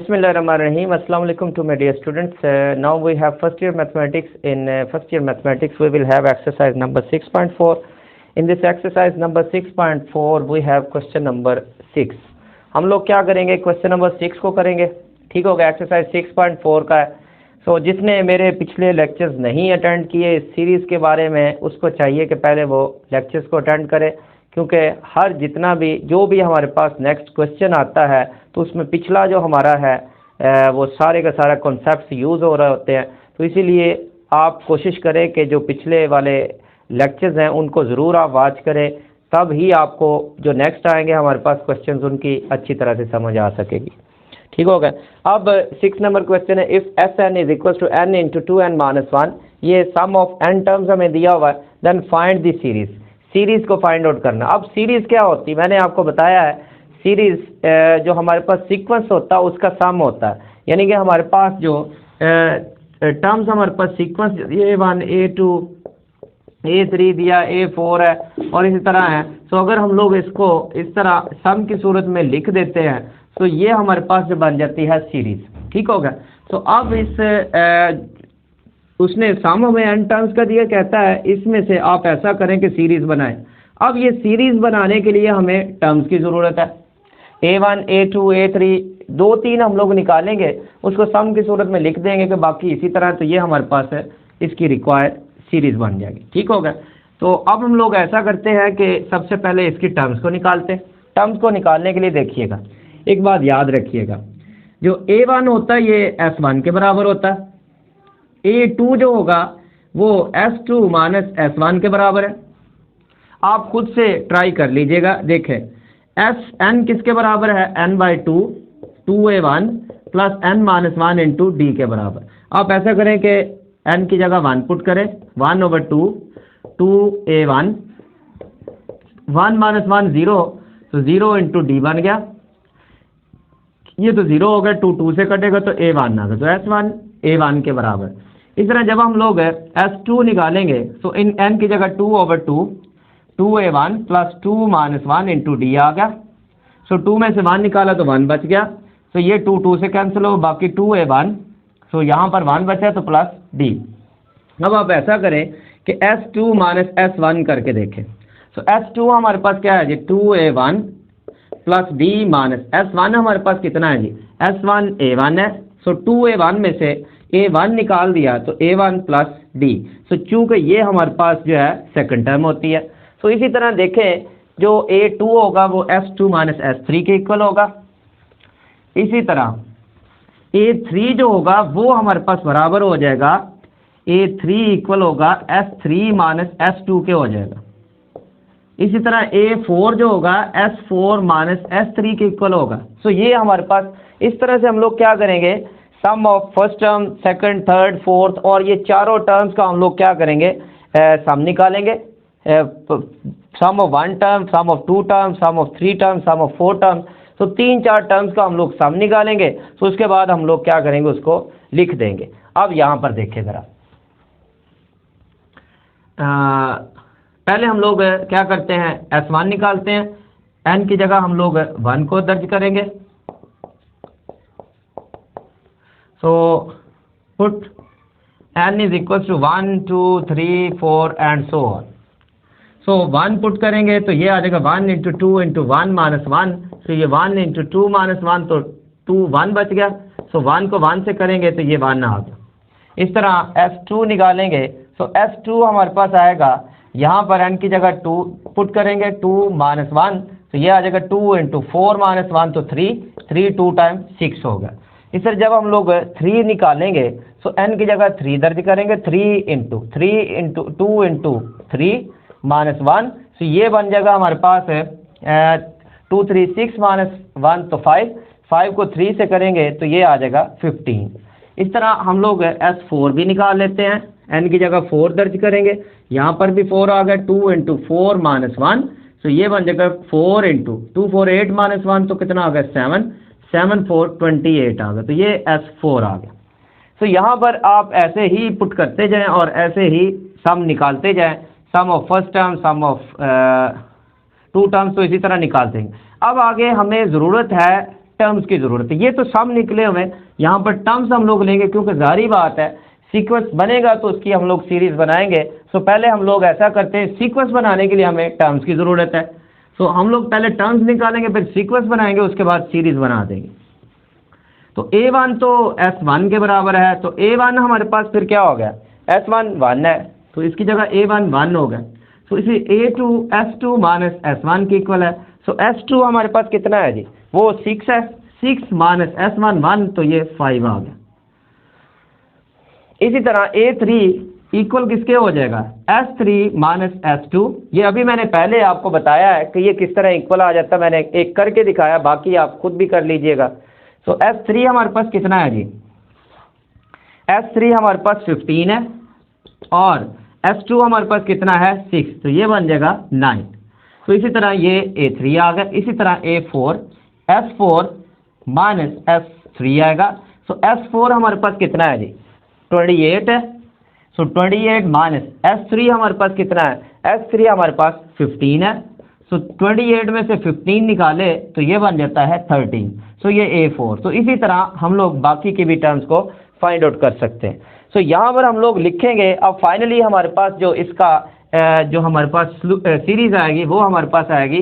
Bismillahirrahmanirrahim. Assalamu alaikum to my dear students. Now we have first year mathematics. In first year mathematics we will have exercise number 6.4. In this exercise number 6.4 we have question number 6. हम लोग क्या करेंगे, question number 6 को करेंगे. ठीक होगा. Exercise 6.4 का है. सो जिसने मेरे पिछले लेक्चर्स नहीं अटेंड किए इस सीरीज़ के बारे में, उसको चाहिए कि पहले वो लेक्चर्स को अटेंड करे, क्योंकि हर जितना भी जो भी हमारे पास नेक्स्ट क्वेश्चन आता है तो उसमें पिछला जो हमारा है वो सारे का सारा कॉन्सेप्ट्स यूज़ हो रहे होते हैं. तो इसीलिए आप कोशिश करें कि जो पिछले वाले लेक्चर्स हैं उनको ज़रूर आप वॉच करें, तब ही आपको जो नेक्स्ट आएंगे हमारे पास क्वेश्चंस उनकी अच्छी तरह से समझ आ सकेगी. ठीक होगा. अब 6 नंबर क्वेश्चन है, if S N is equal to N into 2n-1, ये सम ऑफ n टर्म्स हमें दिया हुआ है, then find the series. Series को फाइंड आउट करना. अब सीरीज़ क्या होती है, मैंने आपको बताया है, सीरीज़ जो हमारे पास सीक्वेंस होता है उसका सम होता है. यानी कि हमारे पास जो टर्म्स हमारे पास सीक्वेंस A1 A2 A3 दिया, A4 है और इसी तरह है. तो अगर हम लोग इसको इस तरह सम की सूरत में लिख देते हैं तो ये हमारे पास जो बन जाती है सीरीज़. ठीक होगा. तो अब इस उसने सम हमें n टर्म्स का दिया, कहता है इसमें से आप ऐसा करें कि सीरीज़ बनाएं. अब ये सीरीज़ बनाने के लिए हमें टर्म्स की ज़रूरत है. A1 A2 A3 2-3 हम लोग निकालेंगे, उसको सम की सूरत में लिख देंगे कि बाकी इसी तरह, तो ये हमारे पास है इसकी रिक्वायर्ड सीरीज़ बन जाएगी. ठीक होगा. तो अब हम लोग ऐसा करते हैं कि सबसे पहले इसकी टर्म्स को निकालते हैं. टर्म्स को निकालने के लिए देखिएगा, एक बात याद रखिएगा, जो A1 होता है ये S1 के बराबर होता है. A2 जो होगा वो S2 माइनस S1 के बराबर है. आप खुद से ट्राई कर लीजिएगा. देखें Sn किसके बराबर है, n/2 2A1 plus n-1 into D के बराबर. आप ऐसा करें कि n की जगह 1 पुट करें, 1/2 2A1 1 - 1 0, तो 0 इंटू डी बन गया. ये तो 0 हो गया, 2 से कटेगा तो A1 आ गया, तो S1 A1 के बराबर. इस तरह जब हम लोग S2 निकालेंगे तो इन n की जगह 2/2 2A1 प्लस 2 - 1 इंटू डी आ गया. सो 2 में से 1 निकाला तो 1 बच गया, तो ये 2 से कैंसिल हो, बाकी 2A1, सो यहाँ पर 1 बचा तो प्लस डी. अब आप ऐसा करें कि S2 माइनस S1 करके देखें. सो S2 हमारे पास क्या है जी, 2A1 plus D minus S1 हमारे पास कितना है जी, S1 A1 है. सो 2A1 में से A1 निकाल दिया तो A1 प्लस डी. सो चूँकि ये हमारे पास जो है सेकंड टर्म होती है. सो इसी तरह देखें जो A2 होगा वो S2 माइनस S3 के इक्वल होगा. इसी तरह A3 जो होगा वो हमारे पास बराबर हो जाएगा, A3 इक्वल होगा S3 माइनस S2 के हो जाएगा. इसी तरह A4 जो होगा S4 माइनस S3 के इक्वल होगा. सो ये हमारे पास इस तरह से हम लोग क्या करेंगे, sum of first term second third fourth और ये चारों टर्म्स का हम लोग क्या करेंगे, सम निकालेंगे. Sum of 1 term, sum of 2 term, sum of 3 term, sum of 4 term. तो 3-4 टर्म्स का हम लोग सम निकालेंगे. तो उसके बाद हम लोग क्या करेंगे, उसको लिख देंगे. अब यहाँ पर देखिए ज़रा, पहले हम लोग क्या करते हैं, S1 निकालते हैं. n की जगह हम लोग 1 को दर्ज करेंगे. So put n is equal to 1 2 3 4 and so on. So 1 put करेंगे तो ये आ जाएगा 1 इंटू 2 इंटू 1 माइनस 1. तो ये 1 इंटू 2 माइनस 1, तो 2 1 बच गया. सो 1 को 1 से करेंगे तो ये 1 आ गया. इस तरह S2 निकालेंगे. सो S2 हमारे पास आएगा, यहाँ पर n की जगह 2 पुट करेंगे, 2 माइनस 1, तो ये आ जाएगा 2 इंटू 4 माइनस 1, तो 3 2 टाइम 6 होगा. इस तरह जब हम लोग 3 निकालेंगे तो n की जगह 3 दर्ज करेंगे, 3 इंटू 2 इंटू 3 माइनस 1, तो ये बन जाएगा हमारे पास 2 3 6 माइनस 1, तो 5 को 3 से करेंगे तो ये आ जाएगा 15. इस तरह हम लोग S4 भी निकाल लेते हैं. n की जगह 4 दर्ज करेंगे, यहाँ पर भी 4 आ गया, 2 इंटू 4 माइनस 1, तो ये बन जाएगा 4 इंटू 2 4 8 माइनस 1, तो कितना आ गया 7 4 28 आ गया. तो ये S4 आ गया. तो यहाँ पर आप ऐसे ही पुट करते जाएं और ऐसे ही सम निकालते जाएं. Sum of first term, sum of 2 terms, तो इसी तरह निकालते हैं. अब आगे हमें ज़रूरत है टर्म्स की ज़रूरत है। ये तो सब निकले हुए, यहाँ पर टर्म्स हम लोग लेंगे क्योंकि जारी बात है सीक्वेंस बनेगा तो उसकी हम लोग सीरीज़ बनाएंगे। सो पहले हम लोग ऐसा करते हैं, सीक्वेंस बनाने के लिए हमें टर्म्स की ज़रूरत है। सो हम लोग पहले टर्म्स निकालेंगे, फिर सीक्वेंस बनाएंगे, उसके बाद सीरीज़ बना देंगे। तो A1 तो S1 के बराबर है, तो A1 हमारे पास फिर क्या हो गया, S1 1 है, तो इसकी जगह A1 1 हो गया। तो इसी A2 S2 माइनस S1 के इक्वल है। सो S2 हमारे पास कितना है जी, वो 6 है, 6 माइनस S1 1, तो ये 5 आ गया। इसी तरह A3 इक्वल किसके हो जाएगा, S3 माइनस S2। ये अभी मैंने पहले आपको बताया है कि ये किस तरह इक्वल आ जाता है, मैंने एक करके दिखाया, बाकी आप खुद भी कर लीजिएगा। तो S3 हमारे पास कितना है जी, S3 हमारे पास 15 है और S2 हमारे पास कितना है 6, तो ये बन जाएगा 9। तो इसी तरह ये A3 आ गया। इसी तरह A4 S4 माइनस S3 आएगा। सो S4 हमारे पास कितना है जी 28 है। सो 28 माइनस S3 हमारे पास कितना है, S3 हमारे पास 15 है। सो 28 में से 15 निकाले तो ये बन जाता है 13। सो ये A4। तो इसी तरह हम लोग बाकी की भी टर्म्स को फाइंड आउट कर सकते हैं। सो यहाँ पर हम लोग लिखेंगे। अब फाइनली हमारे पास जो इसका जो हमारे पास सीरीज आएगी वो हमारे पास आएगी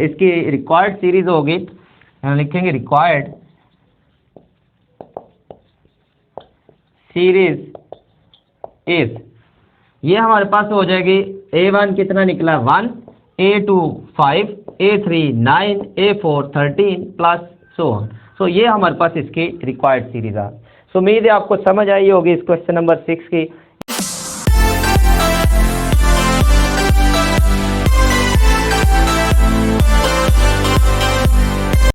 इसकी रिक्वायर्ड सीरीज होगी, लिखेंगे रिक्वायर्ड सीरीज इज, ये हमारे पास हो जाएगी A1 कितना निकला 1, A2 5, A3 9, A4 13 plus so on. सो ये हमारे पास इसकी रिक्वायर्ड सीरीज आ। सो उम्मीद है आपको समझ आई होगी इस क्वेश्चन नंबर 6 की।